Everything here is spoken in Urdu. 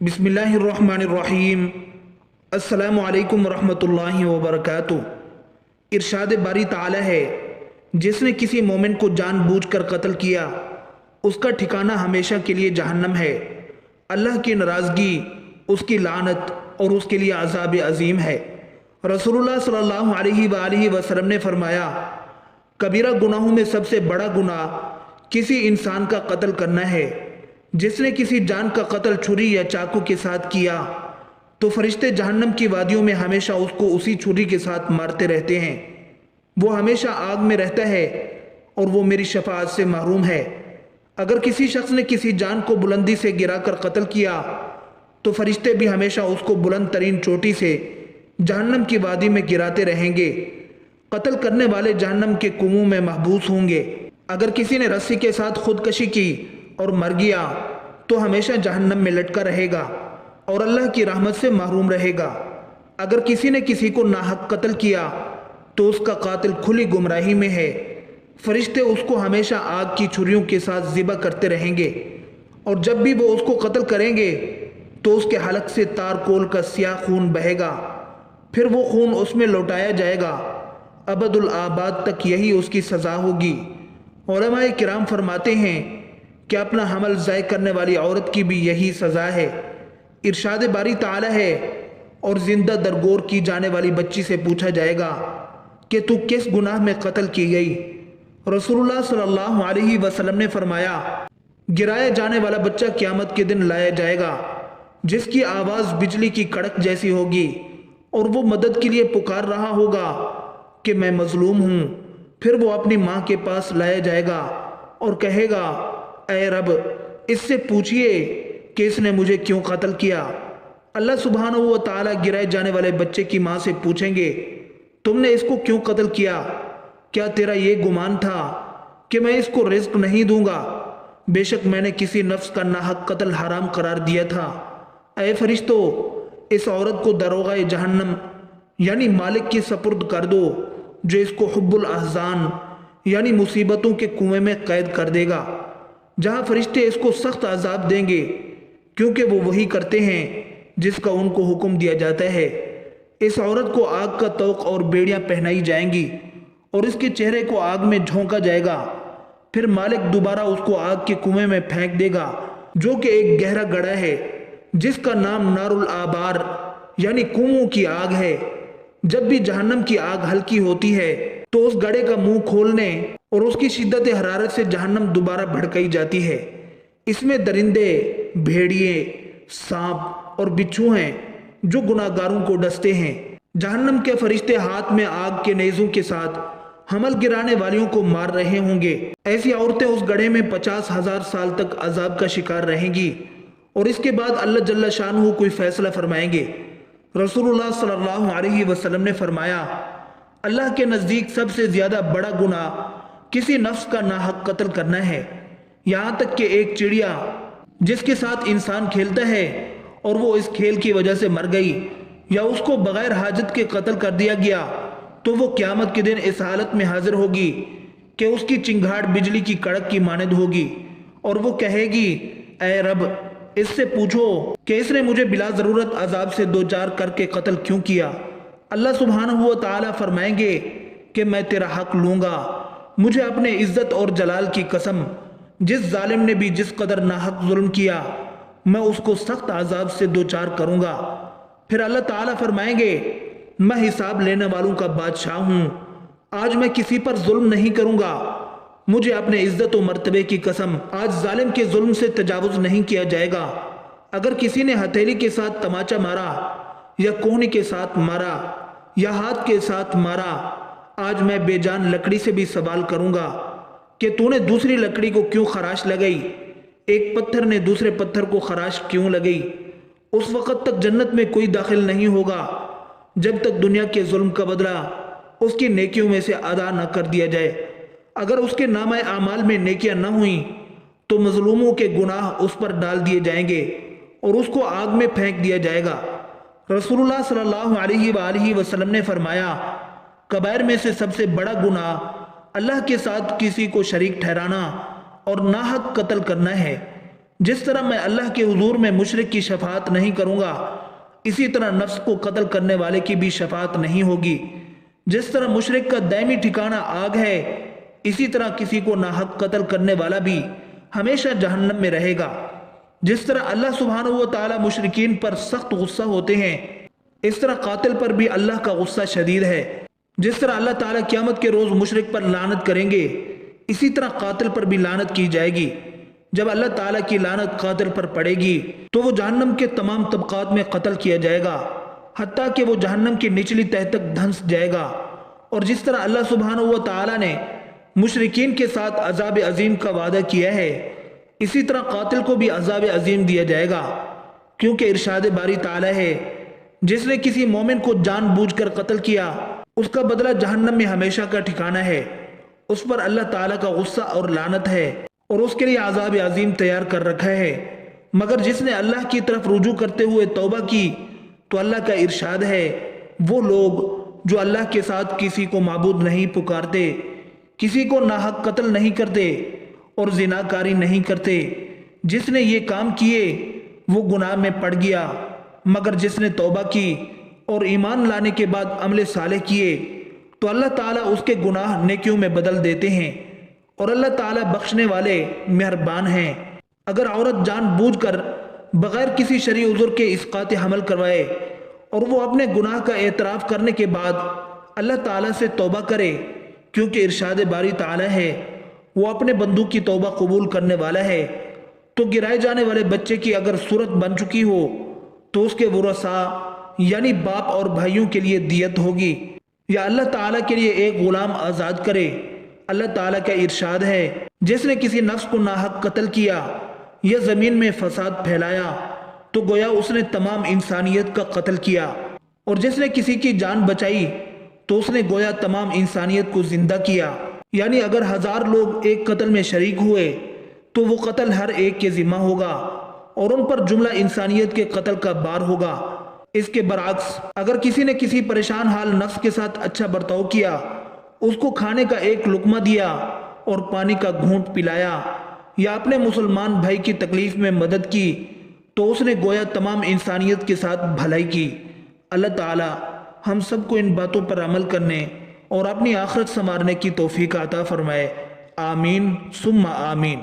بسم اللہ الرحمن الرحیم۔ السلام علیکم ورحمۃ اللہ وبرکاتہ۔ ارشاد باری تعالی ہے، جس نے کسی مومن کو جان بوجھ کر قتل کیا اس کا ٹھکانہ ہمیشہ کے لیے جہنم ہے۔ اللہ کی ناراضگی، اس کی لعنت اور اس کے لیے عذاب عظیم ہے۔ رسول اللہ صلی اللہ علیہ وآلہ وسلم نے فرمایا، کبیرہ گناہوں میں سب سے بڑا گناہ کسی انسان کا قتل کرنا ہے۔ جس نے کسی جان کا قتل چھری یا چاقو کے ساتھ کیا تو فرشتے جہنم کی وادیوں میں ہمیشہ اس کو اسی چھری کے ساتھ مارتے رہتے ہیں۔ وہ ہمیشہ آگ میں رہتا ہے اور وہ میری شفاعت سے محروم ہے۔ اگر کسی شخص نے کسی جان کو بلندی سے گرا کر قتل کیا تو فرشتے بھی ہمیشہ اس کو بلند ترین چوٹی سے جہنم کی وادی میں گراتے رہیں گے۔ قتل کرنے والے جہنم کے کنویں میں محبوس ہوں گے۔ اگر کسی نے رسی کے ساتھ خودکشی کی اور مر گیا تو ہمیشہ جہنم میں لٹکا رہے گا اور اللہ کی رحمت سے محروم رہے گا۔ اگر کسی نے کسی کو ناحق قتل کیا تو اس کا قاتل کھلی گمراہی میں ہے۔ فرشتے اس کو ہمیشہ آگ کی چھریوں کے ساتھ ذبح کرتے رہیں گے، اور جب بھی وہ اس کو قتل کریں گے تو اس کے حلق سے تار کول کا سیاہ خون بہے گا، پھر وہ خون اس میں لوٹایا جائے گا۔ ابد الآباد تک یہی اس کی سزا ہوگی۔ علماء کرام فرماتے ہیں کہ اپنا حمل ضائع کرنے والی عورت کی بھی یہی سزا ہے۔ ارشاد باری تعالی ہے، اور زندہ درگور کی جانے والی بچی سے پوچھا جائے گا کہ تو کس گناہ میں قتل کی گئی؟ رسول اللہ صلی اللہ علیہ وسلم نے فرمایا، گرایا جانے والا بچہ قیامت کے دن لایا جائے گا، جس کی آواز بجلی کی کڑک جیسی ہوگی، اور وہ مدد کے لیے پکار رہا ہوگا کہ میں مظلوم ہوں۔ پھر وہ اپنی ماں کے پاس لایا جائے گا اور کہے گا، اے رب، اس سے پوچھئے کہ اس نے مجھے کیوں قتل کیا۔ اللہ سبحانہ و تعالیٰ گرائے جانے والے بچے کی ماں سے پوچھیں گے، تم نے اس کو کیوں قتل کیا؟ کیا تیرا یہ گمان تھا کہ میں اس کو رزق نہیں دوں گا؟ بے شک میں نے کسی نفس کا ناحق قتل حرام قرار دیا تھا۔ اے فرشتو، اس عورت کو داروغہ جہنم یعنی مالک کی سپرد کر دو، جو اس کو حب الاحزان یعنی مصیبتوں کے کنویں میں قید کر دے گا، جہاں فرشتے اس کو سخت عذاب دیں گے، کیونکہ وہ وہی کرتے ہیں جس کا ان کو حکم دیا جاتا ہے۔ اس عورت کو آگ کا طوق اور بیڑیاں پہنائی جائیں گی اور اس کے چہرے کو آگ میں جھونکا جائے گا۔ پھر مالک دوبارہ اس کو آگ کے کنویں میں پھینک دے گا، جو کہ ایک گہرا گڑھا ہے، جس کا نام نار الآبار یعنی کنووں کی آگ ہے۔ جب بھی جہنم کی آگ ہلکی ہوتی ہے تو اس گڑھے کا منہ کھولنے اور اس کی شدت حرارت سے جہنم دوبارہ بھڑکائی جاتی ہے۔ اس میں درندے، بھیڑیے، سانپ اور بچھو ہیں جو گناہ گاروں کو ڈستے ہیں۔ جہنم کے فرشتے ہاتھ میں آگ کے نیزوں کے ساتھ حمل گرانے والیوں کو مار رہے ہوں گے۔ ایسی عورتیں اس گڑھے میں 50,000 سال تک عذاب کا شکار رہیں گی، اور اس کے بعد اللہ جل شانہ کوئی فیصلہ فرمائیں گے۔ رسول اللہ صلی اللہ علیہ وسلم نے فرمایا، اللہ کے نزدیک سب سے زیادہ بڑا گناہ کسی نفس کا ناحق قتل کرنا ہے، یہاں تک کہ ایک چڑیا جس کے ساتھ انسان کھیلتا ہے اور وہ اس کھیل کی وجہ سے مر گئی، یا اس کو بغیر حاجت کے قتل کر دیا گیا، تو وہ قیامت کے دن اس حالت میں حاضر ہوگی کہ اس کی چنگھاڑ بجلی کی کڑک کی مانند ہوگی، اور وہ کہے گی، اے رب، اس سے پوچھو کہ اس نے مجھے بلا ضرورت عذاب سے دوچار کر کے قتل کیوں کیا؟ اللہ سبحانہ و تعالیٰ فرمائیں گے کہ میں تیرا حق لوں گا۔ مجھے اپنے عزت اور جلال کی قسم، جس ظالم نے بھی جس قدر ناحق ظلم کیا، میں اس کو سخت عذاب سے دوچار کروں گا۔ پھر اللہ تعالیٰ فرمائیں گے، میں حساب لینے والوں کا بادشاہ ہوں، آج میں کسی پر ظلم نہیں کروں گا۔ مجھے اپنے عزت و مرتبے کی قسم، آج ظالم کے ظلم سے تجاوز نہیں کیا جائے گا۔ اگر کسی نے ہتھیلی کے ساتھ تماچا مارا، یا کوہنی کے ساتھ مارا، یا ہاتھ کے ساتھ مارا، آج میں بے جان لکڑی سے بھی سوال کروں گا کہ تو نے دوسری لکڑی کو کیوں خراش لگئی؟ ایک پتھر نے دوسرے پتھر کو خراش کیوں لگئی؟ اس وقت تک جنت میں کوئی داخل نہیں ہوگا جب تک دنیا کے ظلم کا بدلہ اس کی نیکیوں میں سے ادا نہ کر دیا جائے۔ اگر اس کے نامہ اعمال میں نیکیاں نہ ہوئیں تو مظلوموں کے گناہ اس پر ڈال دیے جائیں گے اور اس کو آگ میں پھینک دیا جائے گا۔ رسول اللہ صلی اللہ علیہ وآلہ وسلم نے فرمایا، کبائر میں سے سب سے بڑا گناہ اللہ کے ساتھ کسی کو شریک ٹھہرانا اور ناحق قتل کرنا ہے۔ جس طرح میں اللہ کے حضور میں مشرک کی شفاعت نہیں کروں گا، اسی طرح نفس کو قتل کرنے والے کی بھی شفاعت نہیں ہوگی۔ جس طرح مشرک کا دائمی ٹھکانہ آگ ہے، اسی طرح کسی کو ناحق قتل کرنے والا بھی ہمیشہ جہنم میں رہے گا۔ جس طرح اللہ سبحانہ و تعالی مشرکین پر سخت غصہ ہوتے ہیں، اس طرح قاتل پر بھی اللہ کا غصہ شدید ہے۔ جس طرح اللہ تعالیٰ قیامت کے روز مشرک پر لعنت کریں گے، اسی طرح قاتل پر بھی لعنت کی جائے گی۔ جب اللہ تعالیٰ کی لعنت قاتل پر پڑے گی تو وہ جہنم کے تمام طبقات میں قتل کیا جائے گا، حتیٰ کہ وہ جہنم کی نچلی تہہ تک دھنس جائے گا۔ اور جس طرح اللہ سبحانہ و تعالیٰ نے مشرکین کے ساتھ عذاب عظیم کا وعدہ کیا ہے، اسی طرح قاتل کو بھی عذاب عظیم دیا جائے گا، کیونکہ ارشاد باری تعالیٰ ہے، جس نے کسی مومن کو جان بوجھ کر قتل کیا، اس کا بدلہ جہنم میں ہمیشہ کا ٹھکانہ ہے۔ اس پر اللہ تعالیٰ کا غصہ اور لعنت ہے، اور اس کے لیے عذاب عظیم تیار کر رکھا ہے۔ مگر جس نے اللہ کی طرف رجوع کرتے ہوئے توبہ کی تو اللہ کا ارشاد ہے، وہ لوگ جو اللہ کے ساتھ کسی کو معبود نہیں پکارتے، کسی کو ناحق قتل نہیں کرتے اور زناکاری نہیں کرتے، جس نے یہ کام کیے وہ گناہ میں پڑ گیا۔ مگر جس نے توبہ کی اور ایمان لانے کے بعد عمل صالح کیے تو اللہ تعالیٰ اس کے گناہ نیکیوں میں بدل دیتے ہیں، اور اللہ تعالیٰ بخشنے والے مہربان ہیں۔ اگر عورت جان بوجھ کر بغیر کسی شرعی عذر کے اسقاط حمل کروائے اور وہ اپنے گناہ کا اعتراف کرنے کے بعد اللہ تعالیٰ سے توبہ کرے، کیونکہ ارشاد باری تعالیٰ ہے، وہ اپنے بندوں کی توبہ قبول کرنے والا ہے، تو گرائے جانے والے بچے کی اگر صورت بن چکی ہو تو اس کے ورثاء یعنی باپ اور بھائیوں کے لیے دیت ہوگی، یا اللہ تعالیٰ کے لیے ایک غلام آزاد کرے۔ اللہ تعالیٰ کا ارشاد ہے، جس نے کسی نفس کو ناحق قتل کیا یا زمین میں فساد پھیلایا تو گویا اس نے تمام انسانیت کا قتل کیا، اور جس نے کسی کی جان بچائی تو اس نے گویا تمام انسانیت کو زندہ کیا۔ یعنی اگر 1000 لوگ ایک قتل میں شریک ہوئے تو وہ قتل ہر ایک کے ذمہ ہوگا، اور ان پر جملہ انسانیت کے قتل کا بار ہوگا۔ اس کے برعکس اگر کسی نے کسی پریشان حال نفس کے ساتھ اچھا برتاؤ کیا، اس کو کھانے کا ایک لقمہ دیا اور پانی کا گھونٹ پلایا، یا اپنے مسلمان بھائی کی تکلیف میں مدد کی، تو اس نے گویا تمام انسانیت کے ساتھ بھلائی کی۔ اللہ تعالی ہم سب کو ان باتوں پر عمل کرنے اور اپنی آخرت سنوارنے کی توفیق عطا فرمائے۔ آمین ثم آمین۔